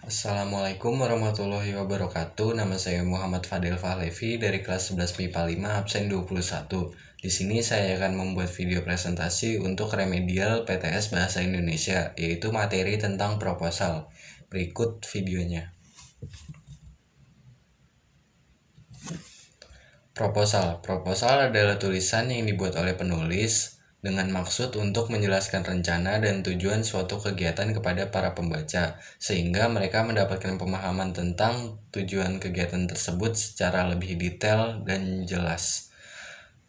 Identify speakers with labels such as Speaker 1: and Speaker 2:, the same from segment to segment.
Speaker 1: Assalamualaikum warahmatullahi wabarakatuh. Nama saya Muhammad Fadil Fahlevi dari kelas 11 MIPA 5 absen 21. Di sini saya akan membuat video presentasi untuk remedial PTS Bahasa Indonesia, yaitu materi tentang proposal. Berikut videonya. Proposal adalah tulisan yang dibuat oleh penulis dengan maksud untuk menjelaskan rencana dan tujuan suatu kegiatan kepada para pembaca, sehingga mereka mendapatkan pemahaman tentang tujuan kegiatan tersebut secara lebih detail dan jelas.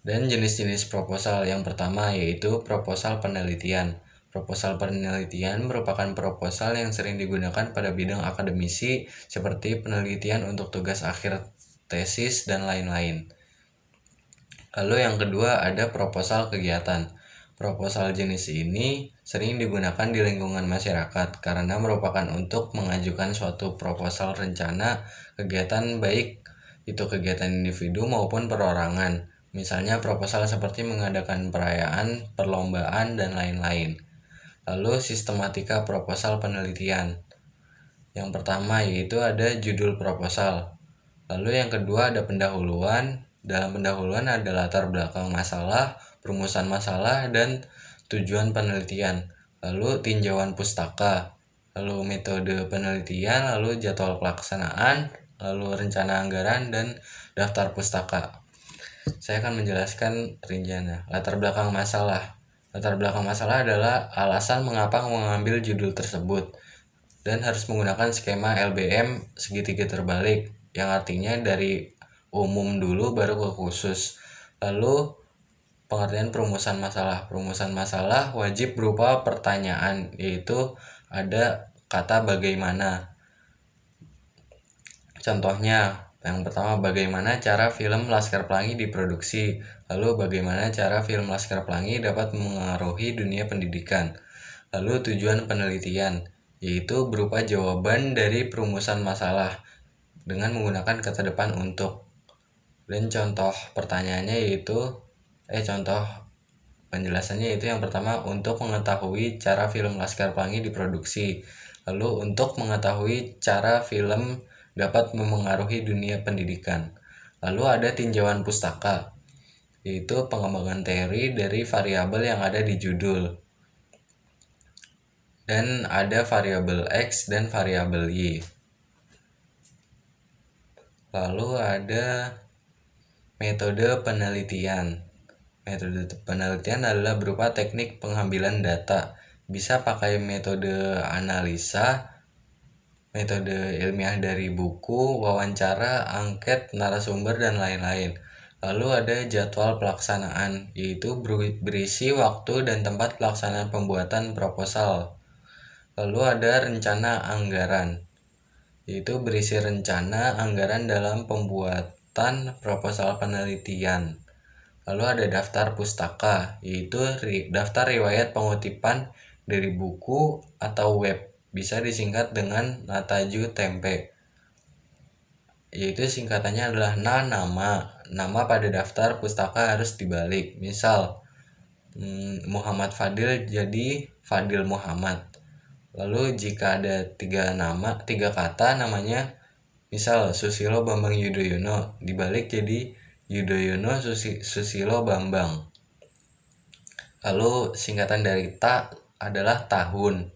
Speaker 1: Dan jenis-jenis proposal yang pertama yaitu proposal penelitian. Proposal penelitian merupakan proposal yang sering digunakan pada bidang akademisi seperti penelitian untuk tugas akhir tesis dan lain-lain. Lalu yang kedua ada proposal kegiatan. Proposal jenis ini sering digunakan di lingkungan masyarakat karena merupakan untuk mengajukan suatu proposal rencana kegiatan baik itu kegiatan individu maupun perorangan. Misalnya proposal seperti mengadakan perayaan, perlombaan, dan lain-lain. Lalu sistematika proposal penelitian. Yang pertama yaitu ada judul proposal. Lalu yang kedua ada pendahuluan. Dalam pendahuluan ada latar belakang masalah, perumusan masalah, dan tujuan penelitian. Lalu tinjauan pustaka, lalu metode penelitian, lalu jadwal pelaksanaan, lalu rencana anggaran, dan daftar pustaka. Saya akan menjelaskan rinciannya. Latar belakang masalah. Latar belakang masalah adalah alasan mengapa mengambil judul tersebut dan harus menggunakan skema LBM segitiga terbalik, yang artinya dari umum dulu baru ke khusus. Lalu pengertian perumusan masalah. Perumusan masalah wajib berupa pertanyaan, yaitu ada kata bagaimana. Contohnya, yang pertama, bagaimana cara film Laskar Pelangi diproduksi? Lalu bagaimana cara film Laskar Pelangi dapat mengaruhi dunia pendidikan? Lalu tujuan penelitian, yaitu berupa jawaban dari perumusan masalah dengan menggunakan kata depan untuk. Dan contoh pertanyaannya yaitu contoh penjelasannya yaitu yang pertama, untuk mengetahui cara film Laskar Pelangi diproduksi. Lalu untuk mengetahui cara film dapat memengaruhi dunia pendidikan. Lalu ada tinjauan pustaka, yaitu pengembangan teori dari variabel yang ada di judul. Dan ada variabel X dan variabel Y. Lalu ada metode penelitian. Metode penelitian adalah berupa teknik pengambilan data. Bisa pakai metode analisa, metode ilmiah dari buku, wawancara, angket, narasumber, dan lain-lain. Lalu ada jadwal pelaksanaan, yaitu berisi waktu dan tempat pelaksanaan pembuatan proposal. Lalu ada rencana anggaran, yaitu berisi rencana anggaran dalam pembuatan proposal penelitian. Lalu ada daftar pustaka, yaitu daftar riwayat pengutipan dari buku atau web. Bisa disingkat dengan Nataju Tempe, yaitu singkatannya adalah nama. Nama pada daftar pustaka harus dibalik. Misal Muhammad Fadil jadi Fadil Muhammad. Lalu jika ada tiga kata namanya, misal Susilo Bambang Yudhoyono, dibalik jadi Yudhoyono Susilo Bambang. Lalu singkatan dari adalah tahun,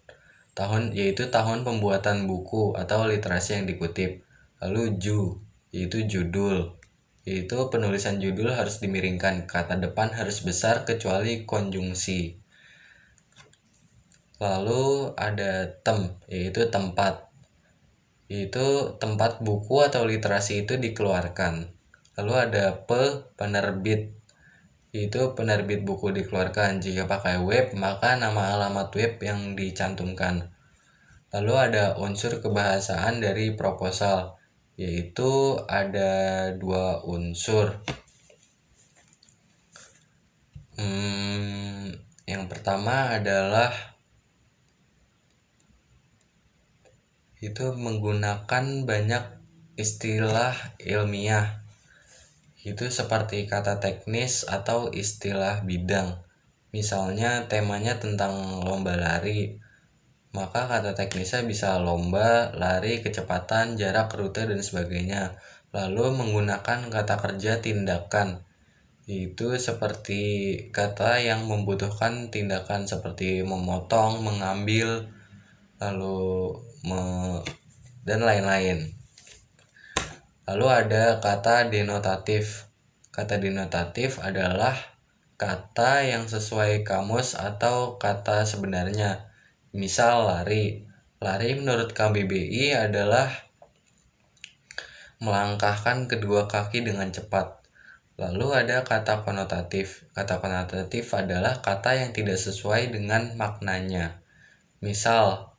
Speaker 1: yaitu tahun pembuatan buku atau literasi yang dikutip. Lalu yaitu judul, yaitu penulisan judul harus dimiringkan, kata depan harus besar kecuali konjungsi. Lalu ada yaitu tempat, yaitu tempat buku atau literasi itu dikeluarkan. Lalu ada penerbit, yaitu penerbit buku dikeluarkan. Jika pakai web, maka nama alamat web yang dicantumkan. Lalu ada unsur kebahasaan dari proposal, yaitu ada 2 unsur. Yang pertama adalah itu menggunakan banyak istilah ilmiah, itu seperti kata teknis atau istilah bidang. Misalnya temanya tentang lomba lari, Maka kata teknisnya bisa lomba, lari, kecepatan, jarak, rute, dan sebagainya. Lalu menggunakan kata kerja tindakan, itu seperti kata yang membutuhkan tindakan seperti memotong, mengambil, lalu dan lain-lain. Lalu ada kata denotatif. Kata denotatif adalah kata yang sesuai kamus atau kata sebenarnya. Misal lari. Lari menurut KBBI adalah melangkahkan kedua kaki dengan cepat. Lalu ada kata konotatif. Kata konotatif adalah kata yang tidak sesuai dengan maknanya. Misal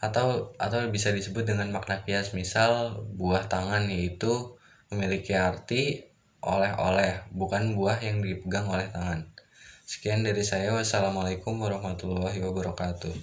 Speaker 1: atau bisa disebut dengan makna kias. Misal buah tangan, yaitu memiliki arti oleh-oleh, bukan buah yang dipegang oleh tangan. Sekian dari saya. Wassalamualaikum warahmatullahi wabarakatuh.